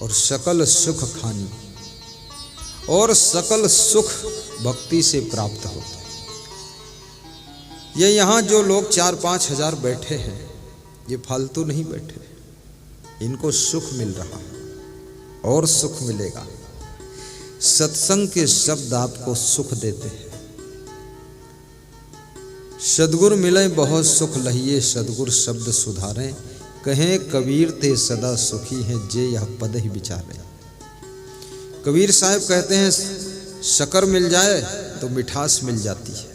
और सकल सुख खानी, और सकल सुख भक्ति से प्राप्त होता है। ये यहाँ जो लोग 4-5 हजार बैठे हैं, ये फालतू नहीं बैठे, इनको सुख मिल रहा है और सुख मिलेगा। सत्संग के शब्द आपको सुख देते हैं। सदगुरु मिले बहुत सुख लहिए, सदगुरु शब्द सुधारें, कहें कबीर ते सदा सुखी हैं, जे यह पद ही विचारे। कबीर साहब कहते हैं शक्कर मिल जाए तो मिठास मिल जाती है,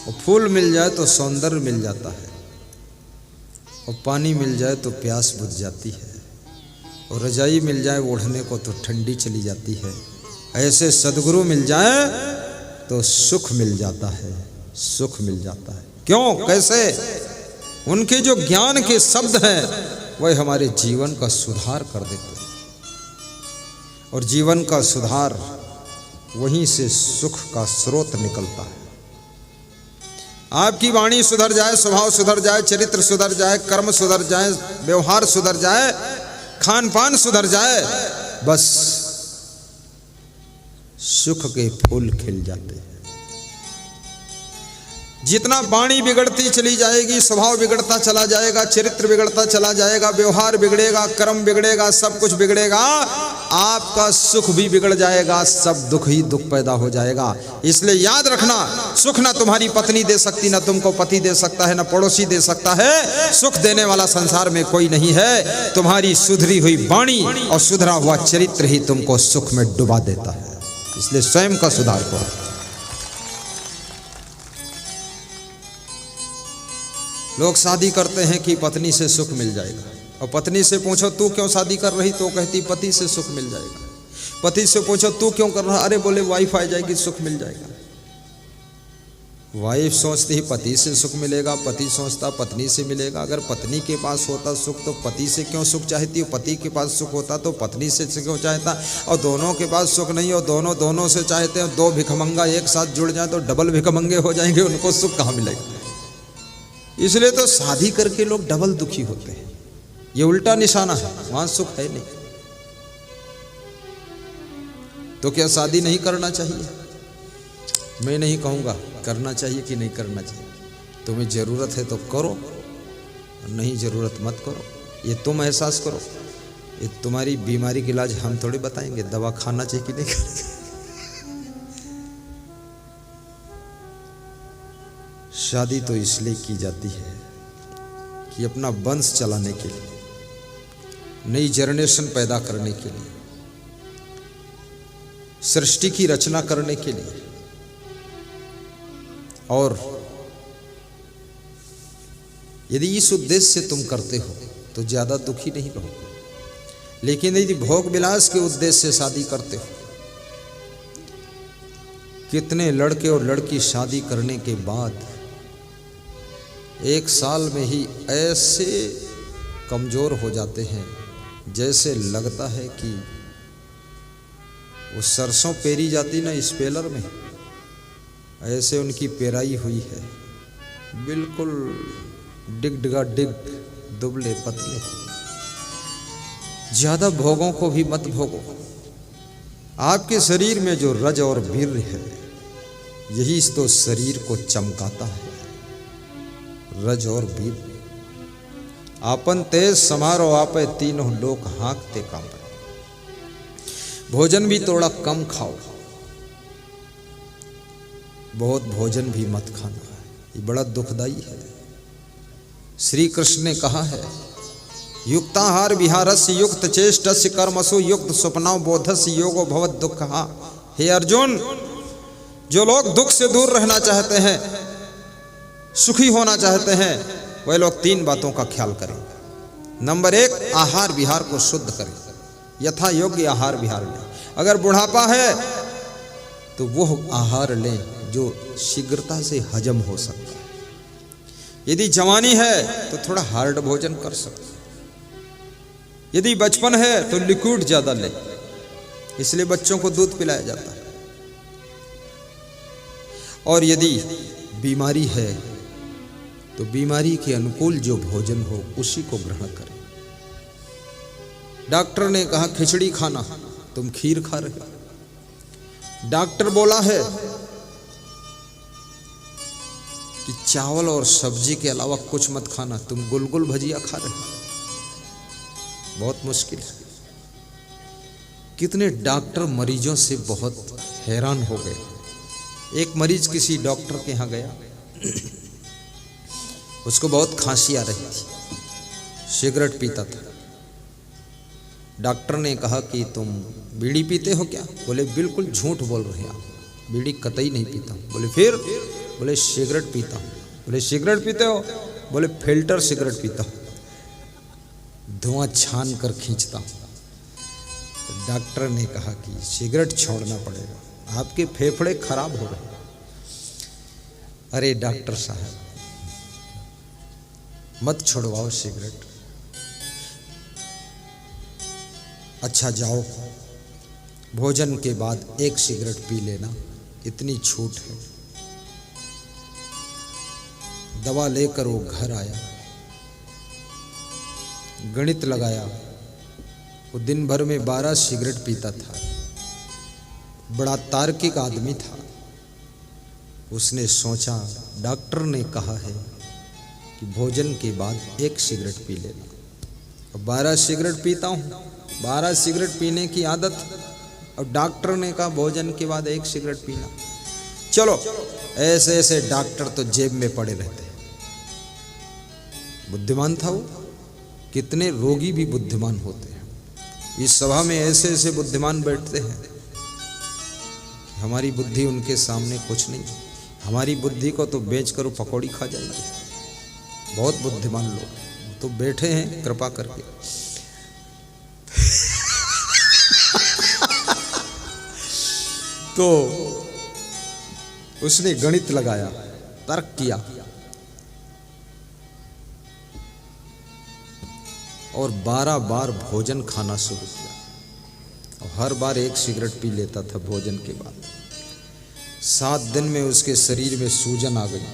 और फूल मिल जाए तो सौंदर्य मिल जाता है, और पानी मिल जाए तो प्यास बुझ जाती है, और रजाई मिल जाए ओढ़ने को तो ठंडी चली जाती है। ऐसे सदगुरु मिल जाए तो सुख मिल जाता है, सुख मिल जाता है। क्यों, कैसे? उनके जो ज्ञान के शब्द हैं वह हमारे जीवन का सुधार कर देते हैं, और जीवन का सुधार वहीं से सुख का स्रोत निकलता है। आपकी वाणी सुधर जाए, स्वभाव सुधर जाए, चरित्र सुधर जाए, कर्म सुधर जाए, व्यवहार सुधर जाए, खान पान सुधर जाए, बस सुख के फूल खिल जाते हैं। जितना वाणी बिगड़ती चली जाएगी, स्वभाव बिगड़ता चला जाएगा, चरित्र बिगड़ता चला जाएगा, व्यवहार बिगड़ेगा, कर्म बिगड़ेगा, सब कुछ बिगड़ेगा, आपका सुख भी बिगड़ जाएगा, सब दुख ही दुख पैदा हो जाएगा। इसलिए याद रखना, सुख ना तुम्हारी पत्नी दे सकती, ना तुमको पति दे सकता है, ना पड़ोसी दे सकता है। सुख देने वाला संसार में कोई नहीं है। तुम्हारी सुधरी हुई वाणी और सुधरा हुआ चरित्र ही तुमको सुख में डुबा देता है। इसलिए स्वयं का सुधार करो। लोग शादी करते हैं कि पत्नी से सुख मिल जाएगा, और पत्नी से पूछो तू क्यों शादी कर रही, तो कहती पति से सुख मिल जाएगा। पति से पूछो तू क्यों कर रहा, अरे बोले वाइफ आ जाएगी सुख मिल जाएगा। वाइफ सोचती है पति से सुख मिलेगा, पति सोचता पत्नी से मिलेगा। अगर पत्नी के पास होता सुख तो पति से क्यों सुख चाहती है, पति के पास सुख होता तो पत्नी से क्यों चाहता। और दोनों के पास सुख नहीं और दोनों से चाहते हैं। दो भिखमंगा एक साथ जुड़ जाए तो डबल भिखमंगे हो जाएंगे, उनको सुख कहाँ मिलेगा। इसलिए तो शादी करके लोग डबल दुखी होते हैं। ये उल्टा निशाना है, वहां सुख है नहीं। तो क्या शादी नहीं करना चाहिए? मैं नहीं कहूंगा करना चाहिए कि नहीं करना चाहिए। तुम्हें जरूरत है तो करो, नहीं जरूरत मत करो। ये तुम एहसास करो। ये तुम्हारी बीमारी का इलाज हम थोड़ी बताएंगे, दवा खाना चाहिए कि नहीं खाना। शादी तो इसलिए की जाती है कि अपना वंश चलाने के लिए, नई जनरेशन पैदा करने के लिए, सृष्टि की रचना करने के लिए। और यदि इस उद्देश्य से तुम करते हो तो ज्यादा दुखी नहीं रहोगे। लेकिन यदि भोग विलास के उद्देश्य से शादी करते हो, कितने लड़के और लड़की शादी करने के बाद 1 साल में ही ऐसे कमज़ोर हो जाते हैं जैसे लगता है कि वो सरसों पेरी जाती ना स्पेलर में, ऐसे उनकी पेराई हुई है। बिल्कुल डिग दुबले पतले। ज़्यादा भोगों को भी मत भोगो। आपके शरीर में जो रज और वीर्य है यही तो शरीर को चमकाता है। रज और वीर आपन तेज समारो आपे, तीनों लोक हाँकते कांपे। भोजन भी थोड़ा कम खाओ, बहुत भोजन भी मत खाना। ये बड़ा दुखदाई है। श्री कृष्ण ने कहा है, युक्ताहार विहारस्य युक्त चेष्टस्य कर्मसु युक्त स्वप्नौ बोधस्य योगो भवत दुःखः। हे अर्जुन, जो लोग दुख से दूर रहना चाहते हैं, सुखी होना चाहते हैं, वह लोग 3 बातों का ख्याल करें। नंबर 1, आहार विहार को शुद्ध करें, यथा योग्य आहार विहार लें। अगर बुढ़ापा है तो वो आहार लें जो शीघ्रता से हजम हो सकता है। यदि जवानी है तो थोड़ा हार्ड भोजन कर सकते हैं। यदि बचपन है तो लिक्विड ज्यादा लें, इसलिए बच्चों को दूध पिलाया जाता है। और यदि बीमारी है तो बीमारी के अनुकूल जो भोजन हो उसी को ग्रहण करें। डॉक्टर ने कहा खिचड़ी खाना, तुम खीर खा रहे हो। डॉक्टर बोला है कि चावल और सब्जी के अलावा कुछ मत खाना, तुम गुलगुल भजिया खा रहे हो। बहुत मुश्किल है। कितने डॉक्टर मरीजों से बहुत हैरान हो गए। एक मरीज किसी डॉक्टर के यहाँ गया, उसको बहुत खांसी आ रही थी, सिगरेट पीता था। डॉक्टर ने कहा कि तुम बीड़ी पीते हो क्या? बोले बिल्कुल झूठ बोल रहे हैं आप, बीड़ी कतई नहीं पीता हूँ। बोले फिर? बोले सिगरेट पीता हूँ। बोले सिगरेट पीते हो? बोले फिल्टर सिगरेट पीता हूँ, धुआं छान कर खींचता हूँ। तो डॉक्टर ने कहा कि सिगरेट छोड़ना पड़ेगा, आपके फेफड़े खराब हो गए। अरे डॉक्टर साहब मत छुड़वाओ सिगरेट। अच्छा जाओ, भोजन के बाद एक सिगरेट पी लेना, इतनी छूट है। दवा लेकर वो घर आया, गणित लगाया। वो दिन भर में 12 सिगरेट पीता था, बड़ा तार्किक आदमी था। उसने सोचा डॉक्टर ने कहा है कि भोजन के बाद एक सिगरेट पी लेना, और 12 सिगरेट पीता हूँ, 12 सिगरेट पीने की आदत, और डॉक्टर ने कहा भोजन के बाद एक सिगरेट पीना। चलो, ऐसे ऐसे डॉक्टर तो जेब में पड़े रहते हैं। बुद्धिमान था वो। कितने रोगी भी बुद्धिमान होते हैं। इस सभा में ऐसे ऐसे बुद्धिमान बैठते हैं, हमारी बुद्धि उनके सामने कुछ नहीं। हमारी बुद्धि को तो बेच कर पकौड़ी खा जाएंगे। बहुत बुद्धिमान लोग तो बैठे हैं कृपा करके। तो उसने गणित लगाया, तर्क किया, और 12 बार भोजन खाना शुरू किया, और हर बार एक सिगरेट पी लेता था भोजन के बाद। 7 दिन में उसके शरीर में सूजन आ गई,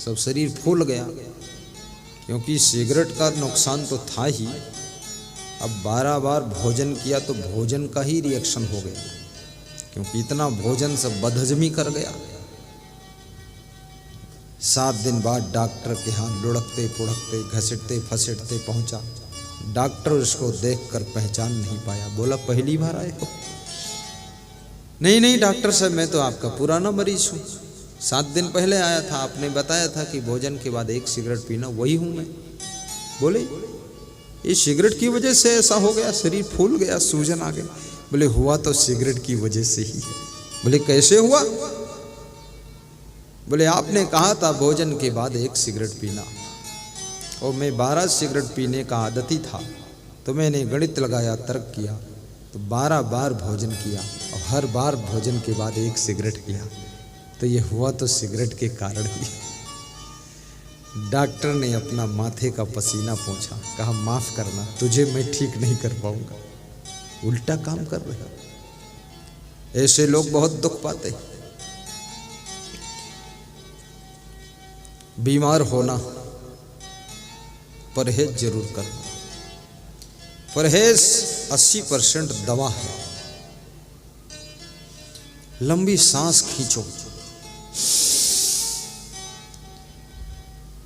सब शरीर फूल गया, क्योंकि सिगरेट का नुकसान तो था ही, अब 12 बार भोजन किया तो भोजन का ही रिएक्शन हो गया, क्योंकि इतना भोजन सब बदहजमी कर गया। 7 दिन बाद डॉक्टर के यहाँ लुढ़कते पुढ़कते घसीटते फसीटते पहुंचा। डॉक्टर उसको देखकर पहचान नहीं पाया। बोला पहली बार आए हो? नहीं नहीं डॉक्टर साहब, मैं तो आपका पुराना मरीज हूँ, 7 दिन पहले आया था, आपने बताया था कि भोजन के बाद एक सिगरेट पीना, वही हूँ मैं। बोले ये सिगरेट की वजह से ऐसा हो गया, शरीर फूल गया, सूजन आ गई? बोले हुआ तो सिगरेट की वजह से ही है। बोले कैसे हुआ? बोले आपने कहा था भोजन के बाद एक सिगरेट पीना, और मैं 12 सिगरेट पीने का आदती था, तो मैंने गणित लगाया, तर्क किया, तो 12 बार भोजन किया, और हर बार भोजन के बाद एक सिगरेट किया, तो ये हुआ तो सिगरेट के कारण ही। डॉक्टर ने अपना माथे का पसीना पोंछा, कहा माफ करना, तुझे मैं ठीक नहीं कर पाऊंगा, उल्टा काम कर रहे हो। ऐसे लोग बहुत दुख पाते। बीमार होना, परहेज जरूर करना। परहेज 80% दवा है। लंबी सांस खींचो,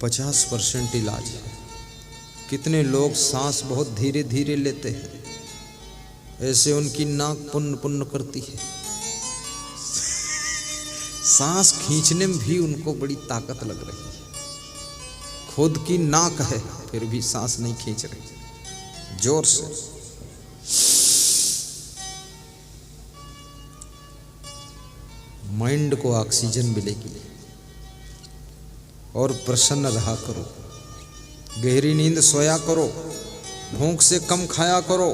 50% इलाज है। कितने लोग सांस बहुत धीरे धीरे लेते हैं, ऐसे उनकी नाक पुन्न पुन्न करती है। सांस खींचने में भी उनको बड़ी ताकत लग रही है। खुद की नाक है फिर भी सांस नहीं खींच रही, जोर से। माइंड को ऑक्सीजन मिलेगी, और प्रसन्न रहा करो। गहरी नींद सोया करो, भूख से कम खाया करो,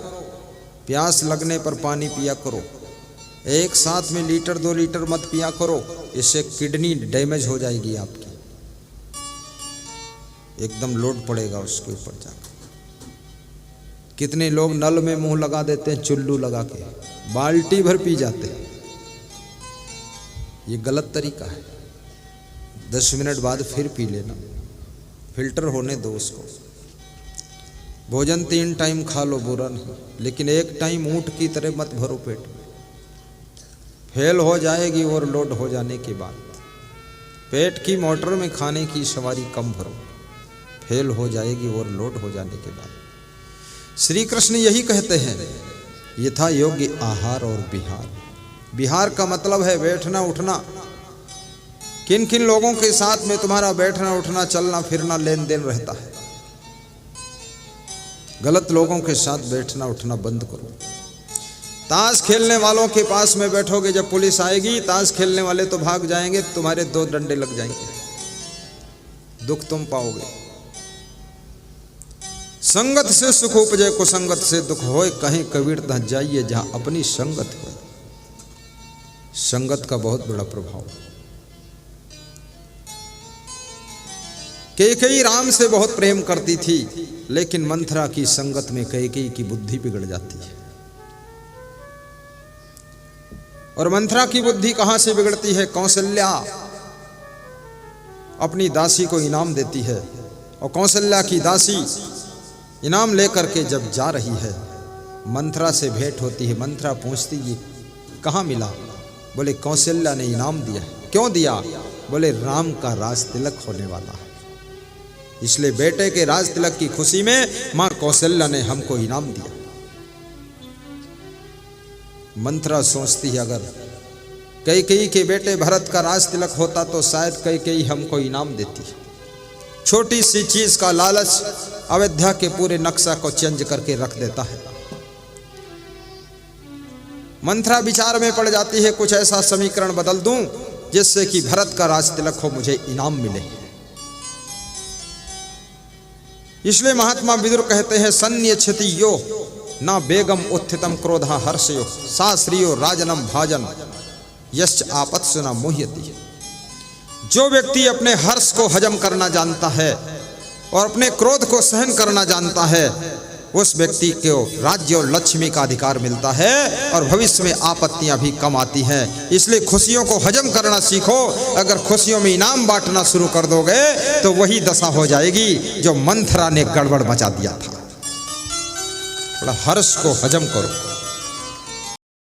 प्यास लगने पर पानी पिया करो। एक साथ में लीटर 2 लीटर मत पिया करो, इससे किडनी डैमेज हो जाएगी आपकी, एकदम लोड पड़ेगा उसके ऊपर जाकर। कितने लोग नल में मुंह लगा देते हैं, चुल्लू लगा के बाल्टी भर पी जाते हैं। ये गलत तरीका है। 10 मिनट बाद फिर पी लेना, फिल्टर होने दो उसको। भोजन 3 टाइम खा लो बुरा नहीं, लेकिन एक टाइम ऊंट की तरह मत भरो पेट। फेल हो जाएगी ओवरलोड हो जाने के बाद। पेट की मोटर में खाने की सवारी कम भरो, फेल हो जाएगी ओवरलोड हो जाने के बाद। श्री कृष्ण यही कहते हैं, यथा योग्य आहार और विहार। विहार का मतलब है बैठना उठना। किन किन लोगों के साथ में तुम्हारा बैठना उठना चलना फिरना लेन देन रहता है। गलत लोगों के साथ बैठना उठना बंद करो। ताश खेलने वालों के पास में बैठोगे, जब पुलिस आएगी ताश खेलने वाले तो भाग जाएंगे, तुम्हारे 2 डंडे लग जाएंगे, दुख तुम पाओगे। संगत से सुख उपजे कुसंगत से दुख होए, कहीं कबीर तह जाइए जहां अपनी संगत हो। संगत का बहुत बड़ा प्रभाव। कैकेयी राम से बहुत प्रेम करती थी, लेकिन मंथरा की संगत में कैकेयी की बुद्धि बिगड़ जाती है। और मंथरा की बुद्धि कहां से बिगड़ती है? कौशल्या अपनी दासी को इनाम देती है, और कौशल्या की दासी इनाम लेकर के जब जा रही है, मंथरा से भेंट होती है। मंथरा पूछती ये कहाँ मिला? बोले कौशल्या ने इनाम दिया। क्यों दिया? बोले राम का राज तिलक होने वाला है, इसलिए बेटे के राज तिलक की खुशी में मां कौशल्या ने हमको इनाम दिया। मंथरा सोचती है अगर कैकेयी के बेटे भरत का राज तिलक होता तो शायद कैकेयी हमको इनाम देती। छोटी सी चीज का लालच अयोध्या के पूरे नक्शा को चेंज करके रख देता है। मंथरा विचार में पड़ जाती है, कुछ ऐसा समीकरण बदल दूं जिससे कि भरत का राज तिलक हो, मुझे इनाम मिले। इसलिए महात्मा विदुर कहते हैं, सन्न्यच्छति यो ना बेगम उत्थितम क्रोधा हर्षयो सा श्रियो राजनम भाजन यश्च आपत्सु न मुह्यति। जो व्यक्ति अपने हर्ष को हजम करना जानता है और अपने क्रोध को सहन करना जानता है, उस व्यक्ति को राज्य और लक्ष्मी का अधिकार मिलता है और भविष्य में आपत्तियां भी कम आती हैं। इसलिए खुशियों को हजम करना सीखो। अगर खुशियों में इनाम बांटना शुरू कर दोगे तो वही दशा हो जाएगी जो मंथरा ने गड़बड़ मचा दिया था। थोड़ा हर्ष को हजम करो।